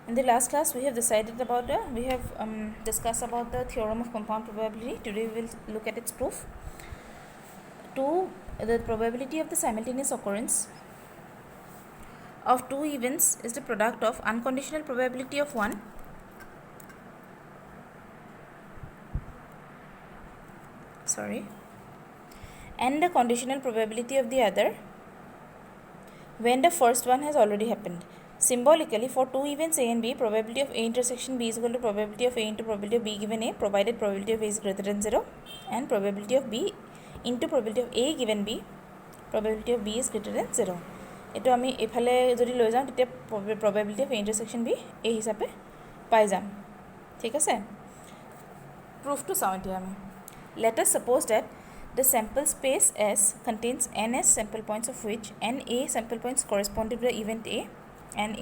In the last class, we have decided about discussed about the theorem of compound probability. Today, we will look at its proof. The probability of the simultaneous occurrence of two events is the product of unconditional probability of one and the conditional probability of the other when the first one has already happened. Symbolically, for two events A and B, probability of A intersection B is equal to probability of A into probability of B given A, provided probability of A is greater than 0, and probability of B into probability of A given B, probability of B is greater than 0. এটো আমি এফালে যদি লৈ যাওঁ তেতিয়া probability of A intersection B এই হিচাপে পাই যাম ঠিক আছে proof to চাওঁ এতিয়া আমি let us suppose that the sample space S contains ns sample points of which na sample points correspond to the event A and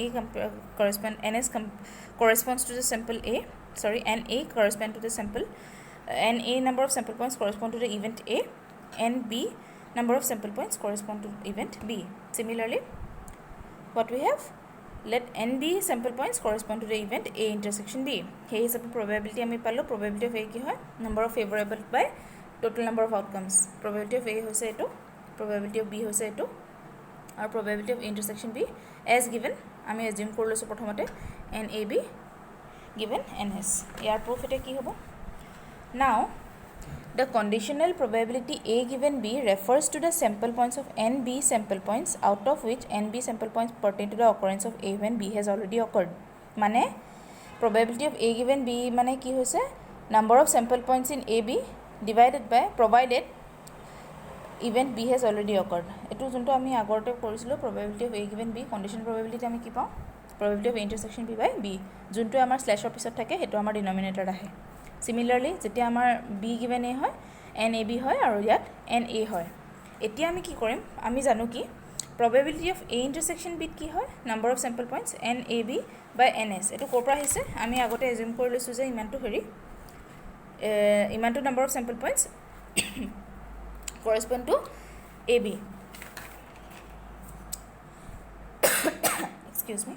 corresponds to the sample A na correspond to the sample na number of sample points correspond to the event A and b number of sample points correspond to event B. Similarly, what we have, let nb sample points correspond to the event A intersection B. Here is a probability ami pallo probability of A ki hoy number of favorable by total number of outcomes. Probability of A hoise eto, probability of B hoise eto, or probability of A intersection B as given ami assume korlo so prothomote NAB given NS. Yar proof eta ki hobo. Now the conditional probability A given B refers to the sample points of NB sample points out of which NB sample points pertain to the occurrence of A when B has already occurred. Mane probability of A given B mane ki hoise number of sample points in AB divided by provided event B has already occurred. Etu junto ami agorte korisilo probability of A given B conditional probability ami ki pao probability of A intersection B by B junto amar slash pisot thake hetu amar denominator ahe. Similarly, যেতিয়া আমাৰ b given a হয় NAB হয় আৰু ইয়াত NA হয় এতিয়া আমি কি কৰিম আমি জানো কি probability of A intersection B কি হয় number of sample points NAB by NS এটো কোৰ পৰা আহিছে আমি আগতে assume কৰি লৈছো যে ইমানটো number of sample points correspond to AB. Excuse me.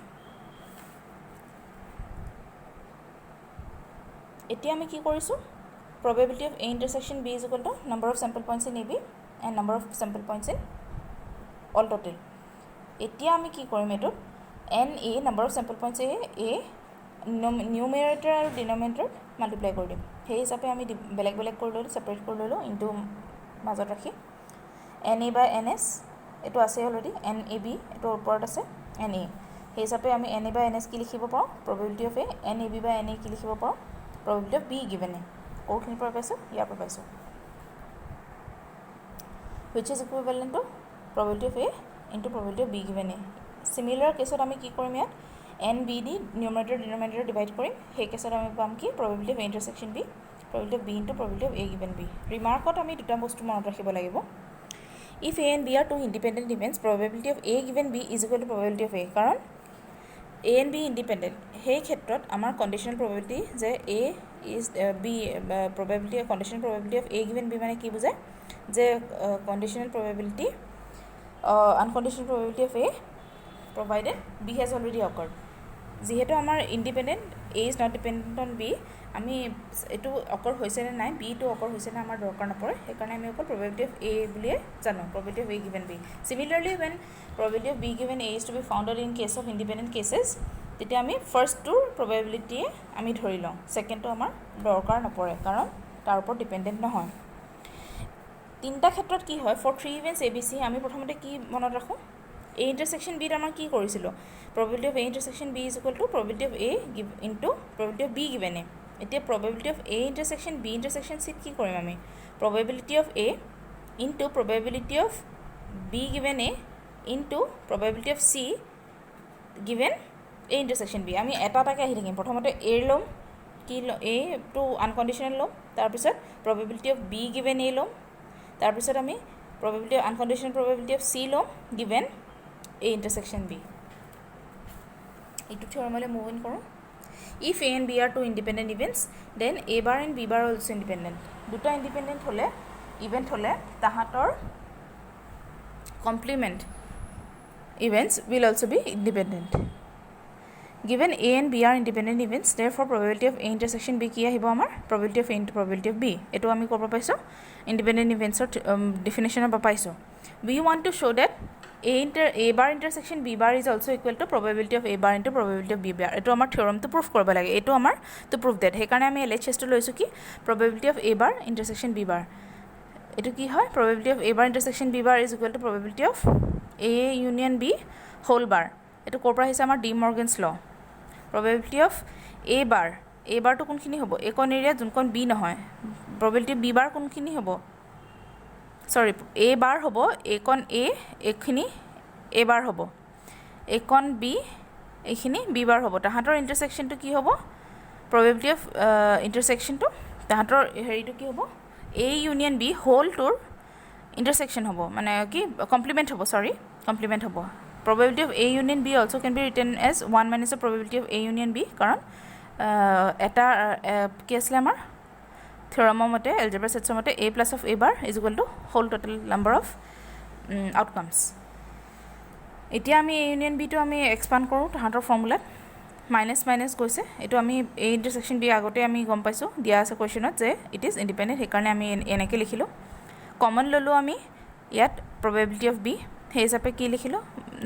এতিয়া আমি কি কৰিছো probability of A intersection B is equal to number of sample points in AB and number of sample points in all total. এতিয়া আমি কি কৰিম এটো NA number of sample points A numerator আৰু denominator multiply কৰি দিম সেই হিচাপে আমি বেলেগ বেলেগ কৰি ললো সেপাৰেট কৰি ললো ইনটু মাজত ৰাখি NA by NS এটো আছে অলৰেডি NAB এটো ওপৰত আছে NA সেই হিচাপে আমি NA by NS কি লিখিব পাৰো probability of A NAB by NA কি লিখিব পাৰো probability of B given A. Kokhini par paiso ya par paiso which is equivalent to probability of A into probability of B given A. Similar case ot ami ki korim ya NBD numerator denominator divide korim he case ot ami pam ki probability of A intersection B probability of B into probability of A given B. Remark ot ami duta bostu monot rakhibo lagibo if A and B are two independent events probability of A given B is equal to probability of A karon A and B independent. Hey khetrot amar conditional probability je A is B probability conditional probability of A given B mane ki bujay je conditional probability unconditional probability of A provided B has already occurred. Jehetu amar independent A is not dependent on B ami etu occur hoise na nai B to occur hoise na amar dorkar na pore he karone ami okol probability of A buliye jano probability of A given B. Similarly, when probability of B given A is to be found in case of independent cases তেতিয়া আমি first to probability আমি ধৰি লওঁ second to আমাৰ দৰকাৰ নপৰে কাৰণ তাৰ ওপৰত ডিপেন্ডেন্ট নহয় তিনটা ক্ষেত্ৰত কি হয় for three events ABC আমি প্ৰথমতে কি মনত ৰাখো A intersection B আমাৰ কি কৰিছিল probability of A intersection B is equal to probability of A into probability of B given A এতিয়া probability of A intersection B intersection C কি কৰিম আমি probability of A into probability of B given A into probability of C given A intersection B আমি এটা টাকে আহি থাকিম প্ৰথমতে A লম কি A to unconditional লম তাৰ পিছত probability of B given A লম তাৰ পিছত আমি probability of unconditional probability of C লম given A intersection B ইটো থিওৰামলৈ মুভ ইন কৰো if A and B are two independent events then A bar and B bar are also independent দুটা independent হলে event হলে তাহাতৰ complement events will also be independent. given A and B are independent events, therefore probability of A intersection B কি আহিব আমাৰ probability of A into probability of B এটো আমি ক'ব পাইছো independent events definition of পাইছো we want to show that A bar intersection B bar is also equal to probability of A bar into probability of B bar এটো আমাৰ theorem to prove কৰিব লাগে এটো আমাৰ to prove that সেই কাৰণে আমি LHS to লৈছো কি probability of A bar intersection B bar এটো কি হয় probability of A bar intersection B bar is equal to probability of A union B whole bar এটো ক'ৰ পৰা আহিছে আমাৰ ডি মৰ্গেনছ ল probability of A bar to কোনখিনি হ'ব একন এৰিয়া যোনকন B নহয় probability B bar কোনখিনি হ'ব sorry A bar হ'ব একন A এখিনি A bar হ'ব একন B এখিনি B bar হ'ব তাহাঁতৰ ইন্টাৰসেকশন টু কি হ'ব probability of intersection to তাহাঁতৰ হেৰিটো কি হ'ব A union B whole tour intersection হ'ব মানে কি complement হ'ব sorry complement হ'ব probability of A union B also can be written as 1 minus the probability of A union B কাৰণ এটা কি আছিল আমাৰ theorem মতে algebra sets মতে A plus of A bar is equal to whole total number of outcomes এতিয়া আমি A union B to আমি expand কৰো তাহাঁতৰ ফৰ্মুলা minus minus গৈছে এটো আমি A intersection B আগতে আমি গম পাইছো দিয়া আছে কোৱেশ্চনত যে it is independent সেই কাৰণে আমি এনেকে লিখিলো কমন ললো আমি ইয়াত probability of B সেই হিচাপে কি লিখিলো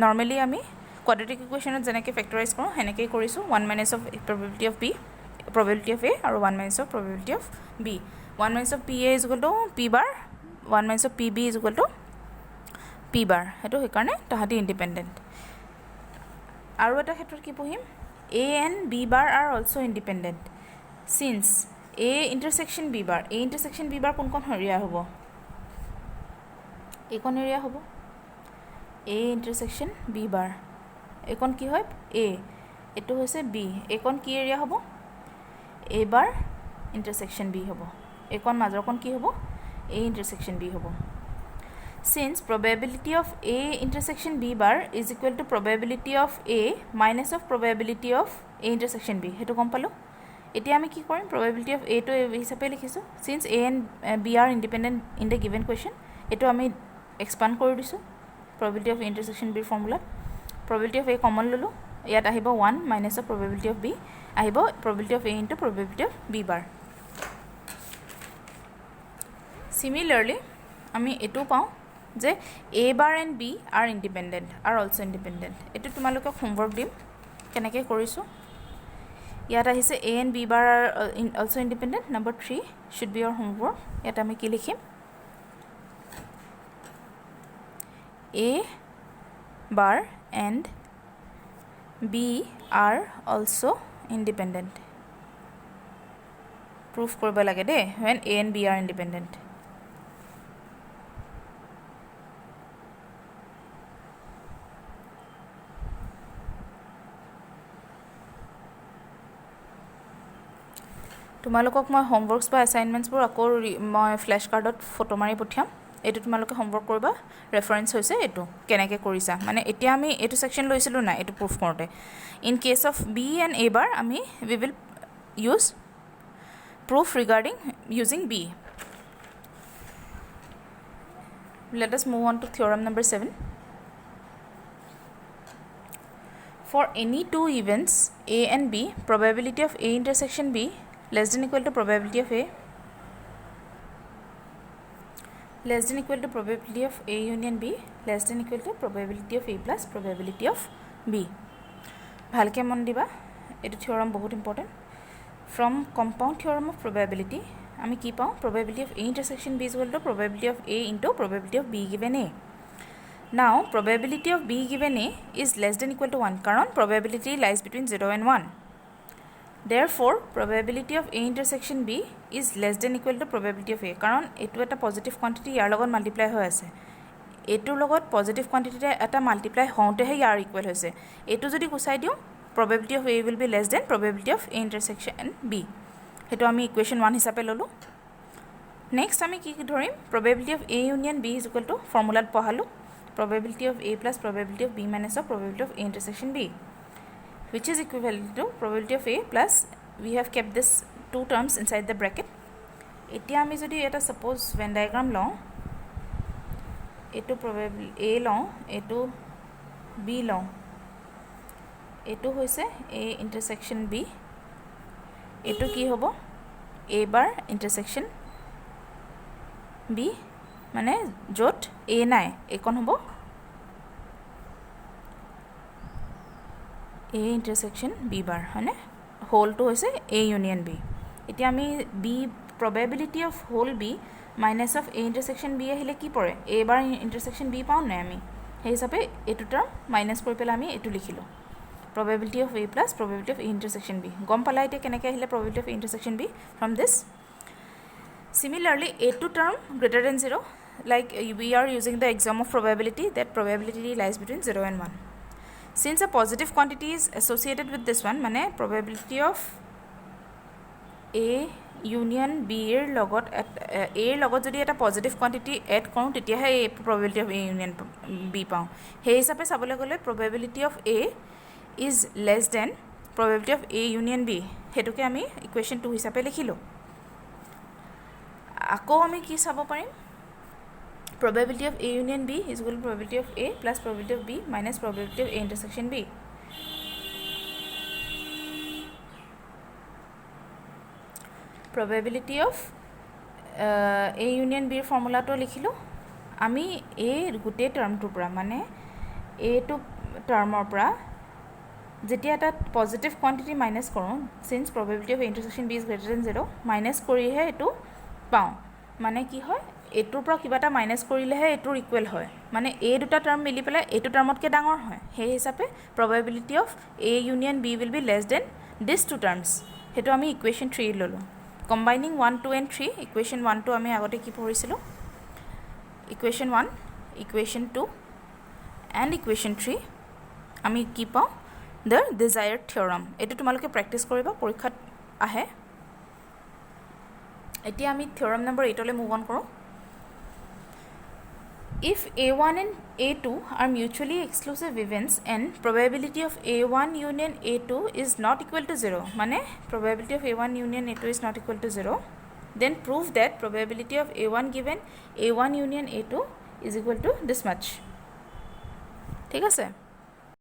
normally আমি quadratic equationত যেনেকে factorize কৰো হেনেকে কৰিছো 1 minus of probability of B probability of A আৰু 1 minus of probability of B 1 minus of PA is equal to P bar 1 minus of PB is equal to P bar হেতু সেই কাৰণে তাহাঁতি independent আৰু এটা ক্ষেত্ৰত কি পঢ়িম A and B bar are also independent since A intersection B bar কোনখন এৰিয়া হ'ব একন এৰিয়া হ'ব A intersection B bar একন কি হয় A এটো হৈছে B একন কি এৰিয়া হ'ব A bar intersection B হ'ব একন মাজৰকন কি হ'ব A intersection B হ'ব since probability of A intersection B bar is equal to probability of A minus of probability of A intersection B হেতু গম পালো এতিয়া আমি কি কৰিম probability of A to হিচাপে লিখিছো since A and B are independent in the given question এটো আমি expand কৰি দিছো probability of A intersection B formula probability of A common ললো ইয়াত আহিব 1 minus of probability of B আহিব probability of A into probability of B bar similarly আমি এটো পাও যে A bar and B are independent are also independent এটো তোমালোকে homework দিম কেনেকে কৰিছো ইয়াত আহিছে A and B bar are also independent number 3 should be your homework ইয়াত আমি কি লিখিম A bar and B are also independent proof কৰিব লাগে দে when A and B are independent তোমালোকক মই হোমৱৰ্কস বা অ্যাসাইনমেন্টস বোৰ আকৌ মই ফ্ল্যাশ কাৰ্ডত ফটো মাৰি পঠিয়াম এটো তোমালোকে হোমৱৰ্ক কৰিবা ৰেফাৰেন্স হৈছে এটো কেনেকে কৰিছা মানে এতিয়া আমি এটো সেকশন লৈছিলো না এটো প্ৰুফ কৰোতে in case of B and A bar আমি we will use proof regarding using B let us move on to theorem number 7 for any two events A and B probability of A intersection B less than equal to probability of A less than equal to probability of A union B less than equal to probability of A plus probability of B ভালকে মন দিবা এটো theorem বহুত important from compound theorem of probability আমি কি পাও probability of A intersection B is equal to probability of A into probability of B given A now probability of B given A is less than equal to 1 কারণ probability lies between 0 and 1 therefore probability of A intersection B is less than equal to probability of A কারণ এটো এটা positive quantity ইয়াৰ লগত multiply হৈ আছে এটোৰ লগত positive কোয়ান্টিটিতে এটা multiply হওঁতেহে ইয়াৰ equal হৈছে এটো যদি গুছাই দিও probability of A will be less than probability of A intersection B হেতু আমি ইকুৱেশ্যন 1 হিচাপে ললো নেক্সট আমি কি ধৰিম probability of A union B is equal to ফৰ্মুলাত পঢ়ালো probability of A plus probability of B minus of probability of A intersection B which is equivalent to probability of A plus we have kept this two terms inside the bracket এতিয়া আমি যদি এটা suppose Venn diagram লওঁ এটো probability A লওঁ এটো B লওঁ এইটো হৈছে A ইণ্টাৰছেকশ্যন B, এইটো কি হ'ব A বাৰ ইণ্টাৰছেকশ্যন B, মানে য'ত A নাই এইকণ হ'ব A ইণ্টাৰছেকশ্যন B বাৰ, হয়নে? হোলটো হৈছে A ইউনিয়ন B। এতিয়া আমি B probability of whole B minus of A intersection B আহিলে কি পৰে? A বাৰ ইণ্টাৰছেকশ্যন B পাওঁ নাই আমি? সেই হিচাপে এইটো টাৰ্ম মাইনাছ কৰি পেলাই আমি এইটো লিখিলোঁ, probability of A plus probability of A intersection B. গম পালা এতিয়া কেনেকৈ আহিলে probability of A intersection B from this. Similarly, A2 term greater than 0, like we are using the exam of probability, that probability lies between 0 and 1. Since a positive quantity is associated with this one, মানে probability of A union B এৰ লগত A এৰ লগত যদি এটা positive quantity add কৰোঁ তেতিয়াহে এই probability of A union B পাওঁ। সেই হিচাপে চাবলৈ গ'লে probability of A is less than probability of A union B, সেইটোকে আমি ইকুৱেশ্যন 2 হিচাপে লিখিলোঁ। আকৌ আমি কি চাব পাৰিম? probability of A union B is equal to probability of A plus probability of B minus probability of A intersection B. probability of A union B ফৰ্মুলাটো লিখিলোঁ আমি। এই গোটেই টাৰ্মটোৰ পৰা মানে এইটো টাৰ্মৰ পৰা যেতিয়া এটা পজিটিভ কোৱান্টিটি মাইনাছ কৰোঁ, since probability of A intersection B is greater than 0, minus কৰিহে এইটো পাওঁ। মানে কি হয়, এইটোৰ পৰা কিবা এটা মাইনাছ কৰিলেহে এইটোৰ ইকুৱেল হয়, মানে এই দুটা টাৰ্ম মিলি পেলাই এইটো টাৰ্মতকৈ ডাঙৰ হয়। সেই হিচাপে probability of A union B will be less than these two terms, সেইটো আমি ইকুৱেশ্যন 3 ল'লোঁ। কম্বাইনিং 1, 2 and 3, ইকুৱেশ্যন 1টো আমি আগতে কি পঢ়িছিলোঁ? ইকুৱেশ্যন 1, ইকুৱেশ্যন 2 and ইকুৱেশ্যন 3 আমি কি পাওঁ? The desired theorem. এইটো তোমালোকে প্ৰেক্টিছ কৰিবা, পৰীক্ষাত আহে। এতিয়া আমি থিয়ৰম নম্বৰ 8লৈ মুভ অন কৰোঁ। If A1 and A2 are mutually exclusive events and probability of A1 union A2 is not equal to 0, মানে probability of A1 union A2 is not equal to 0, then prove that probability of A1 given A1 union A2 is equal to this much. ঠিক আছে?